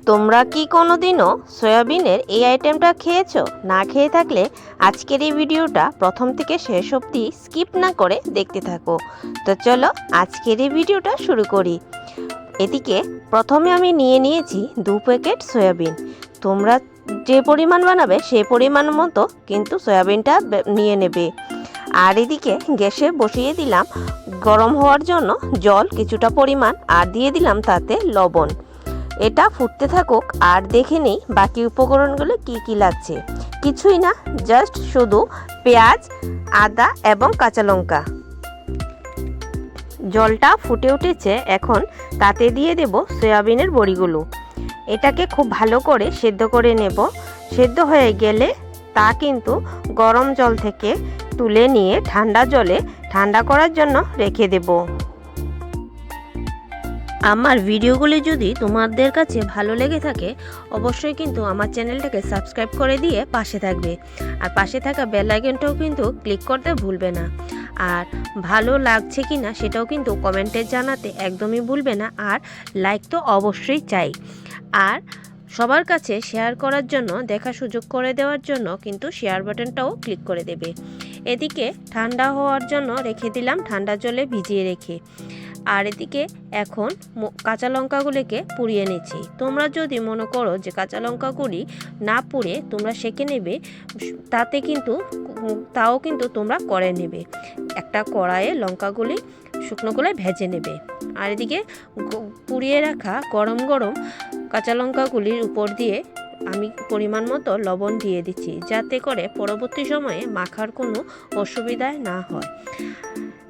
তোমরা কি কোনোদিনও সয়াবিনের এই আইটেমটা খেয়েছো? না খেয়ে থাকলে আজকের এই ভিডিওটা প্রথম থেকে শেষ অবধি স্কিপ না করে দেখতে থাকো। তো চলো আজকের এই ভিডিওটা শুরু করি। এদিকে প্রথমে আমি নিয়েছি 2 প্যাকেট সয়াবিন। তোমরা যে পরিমাণ বানাবে সেই পরিমাণ মতো কিন্তু সয়াবিনটা নিয়ে নেবে। আর এদিকে গ্যাসে বসিয়ে দিলাম গরম হওয়ার জন্য জল কিছুটা পরিমাণ, আর দিয়ে দিলাম তাতে লবণ। এটা ফুটতে থাকুক আর দেখে নিই বাকি উপকরণগুলো কি কি লাগছে। কিছুই না, জাস্ট শুধু পেঁয়াজ, আদা এবং কাঁচা লঙ্কা। জলটা ফুটে উঠেছে, এখন তাতে দিয়ে দেব সয়াবিনের বড়িগুলো। এটাকে খুব ভালো করে সেদ্ধ করে নেব। সেদ্ধ হয়ে গেলে তা কিন্তু গরম জল থেকে তুলে নিয়ে ঠান্ডা জলে ঠান্ডা করার জন্য রেখে দেব। আমার ভিডিওগুলি যদি তোমাদের কাছে ভালো লেগে থাকে অবশ্যই কিন্তু আমার চ্যানেলটাকে সাবস্ক্রাইব করে দিয়ে পাশে থাকবে, আর পাশে থাকা বেল আইকনটাও কিন্তু ক্লিক করতে ভুলবে না। আর ভালো লাগছে কি না সেটাও কিন্তু কমেন্টে জানাতে একদমই ভুলবে না। আর লাইক তো অবশ্যই চাই, আর সবার কাছে শেয়ার করার জন্য, দেখা সুযোগ করে দেওয়ার জন্য কিন্তু শেয়ার বাটনটাও ক্লিক করে দেবে। এদিকে ঠান্ডা হওয়ার জন্য রেখে দিলাম, ঠান্ডা জলে ভিজিয়ে রেখে। আর এদিকে এখন কাঁচা লঙ্কাগুলিকে পুড়িয়ে নিচ্ছি। তোমরা যদি মনে করো যে কাঁচা লঙ্কাগুলি না পুড়ে তোমরা সেঁকে নেবে, তাও কিন্তু তোমরা করে নেবে। একটা কড়াইয়ে লঙ্কাগুলি শুকনো করে ভেজে নেবে। আর এদিকে পুড়িয়ে রাখা গরম গরম কাঁচা লঙ্কাগুলির উপর দিয়ে আমি পরিমাণ মতো লবণ দিয়ে দিচ্ছি, যাতে করে পরবর্তী সময়ে মাখার কোনো অসুবিধা না হয়।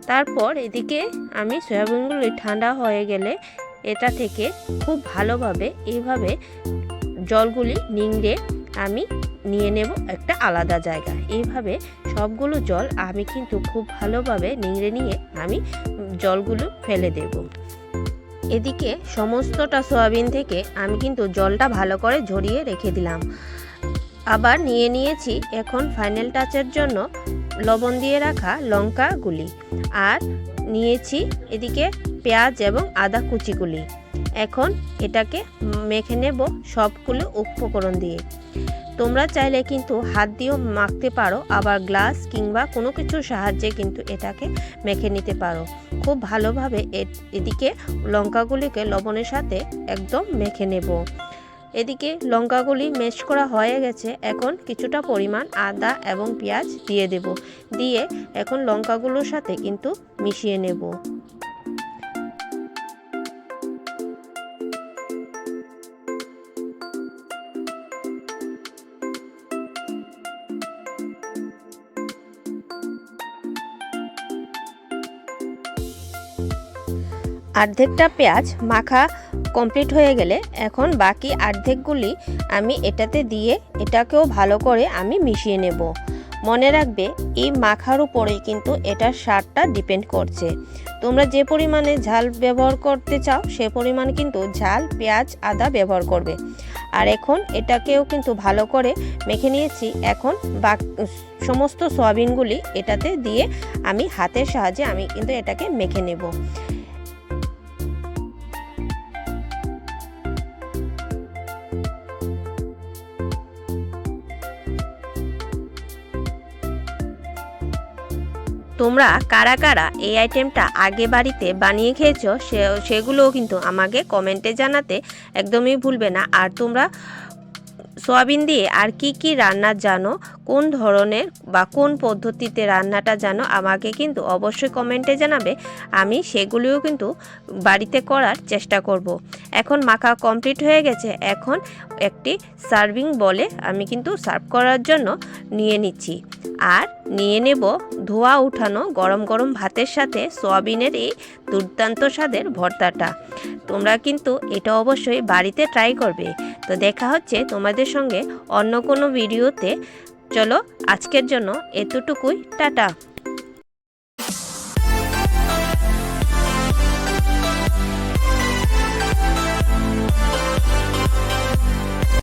তারপর এদিকে আমি সয়াবিনগুলি ঠান্ডা হয়ে গেলে এটা থেকে খুব ভালোভাবে এইভাবে জলগুলি নিংড়ে আমি নিয়ে নেব একটা আলাদা জায়গা। এইভাবে সবগুলো জল আমি কিন্তু খুব ভালোভাবে নিংড়ে নিয়ে আমি জলগুলো ফেলে দেব। এদিকে সমস্তটা সয়াবিন থেকে আমি কিন্তু জলটা ভালো করে ঝরিয়ে রেখে দিলাম। আবার নিয়েছি এখন ফাইনাল টাচের জন্য লবণ দিয়ে রাখা লঙ্কাগুলি, আর নিয়েছি এদিকে পেঁয়াজ এবং আদা কুচিগুলি। এখন এটাকে মেখে নেব সবগুলো উপকরণ দিয়ে। তোমরা চাইলে কিন্তু হাত দিয়েও মাখতে পারো, আবার গ্লাস কিংবা কোনো কিছুর সাহায্যে কিন্তু এটাকে মেখে নিতে পারো। খুব ভালোভাবে এদিকে লঙ্কাগুলিকে লবণের সাথে একদম মেখে নেব। এদিকে লঙ্কাগুলি ম্যাশ করা হয়ে গেছে, এখন কিছুটা পরিমাণ আদা এবং পেঁয়াজ দিয়ে দেব। দিয়ে এখন লঙ্কাগুলোর সাথে কিন্তু মিশিয়ে নেব। অর্ধেকটা পেঁয়াজ মাখা কমপ্লিট হয়ে গেলে এখন বাকি অর্ধেকগুলি আমি এটাতে দিয়ে এটাকেও ভালো করে আমি মিশিয়ে নেব। মনে রাখবে এই মাখার উপরেই কিন্তু এটার স্বাদটা ডিপেন্ড করছে। তোমরা যে পরিমাণে ঝাল ব্যবহার করতে চাও সে পরিমাণ কিন্তু ঝাল, পেঁয়াজ, আদা ব্যবহার করবে। আর এখন এটাকেও কিন্তু ভালো করে মেখে নিয়েছি। এখন সমস্ত সয়াবিনগুলি এটাতে দিয়ে আমি হাতের সাহায্যে আমি কিন্তু এটাকে মেখে নেব। তোমরা কারা কারা এই আইটেমটা আগে বাড়িতে বানিয়ে খেয়েছো সেগুলোও কিন্তু আমাকে কমেন্টে জানাতে একদমই ভুলবে না। আর তোমরা সয়াবিন দিয়ে আর কি কি রান্না জানো, কোন ধরনের বা কোন পদ্ধতিতে রান্নাটা জানো আমাকে কিন্তু অবশ্যই কমেন্টে জানাবে। আমি সেগুলিও কিন্তু বাড়িতে করার চেষ্টা করব। এখন মাখা কমপ্লিট হয়ে গেছে, এখন একটি সার্ভিং বলে আমি কিন্তু সার্ভ করার জন্য নিয়ে নিচ্ছি। আর নিয়ে নেব ধোয়া উঠানো গরম গরম ভাতের সাথে সয়াবিনের এই দুর্দান্ত স্বাদের ভর্তাটা। তোমরা কিন্তু এটা অবশ্যই বাড়িতে ট্রাই করবে। তো দেখা হচ্ছে তোমাদের সঙ্গে অন্য কোনো ভিডিওতে। চলো আজকের জন্য এতটুকুই, টাটা।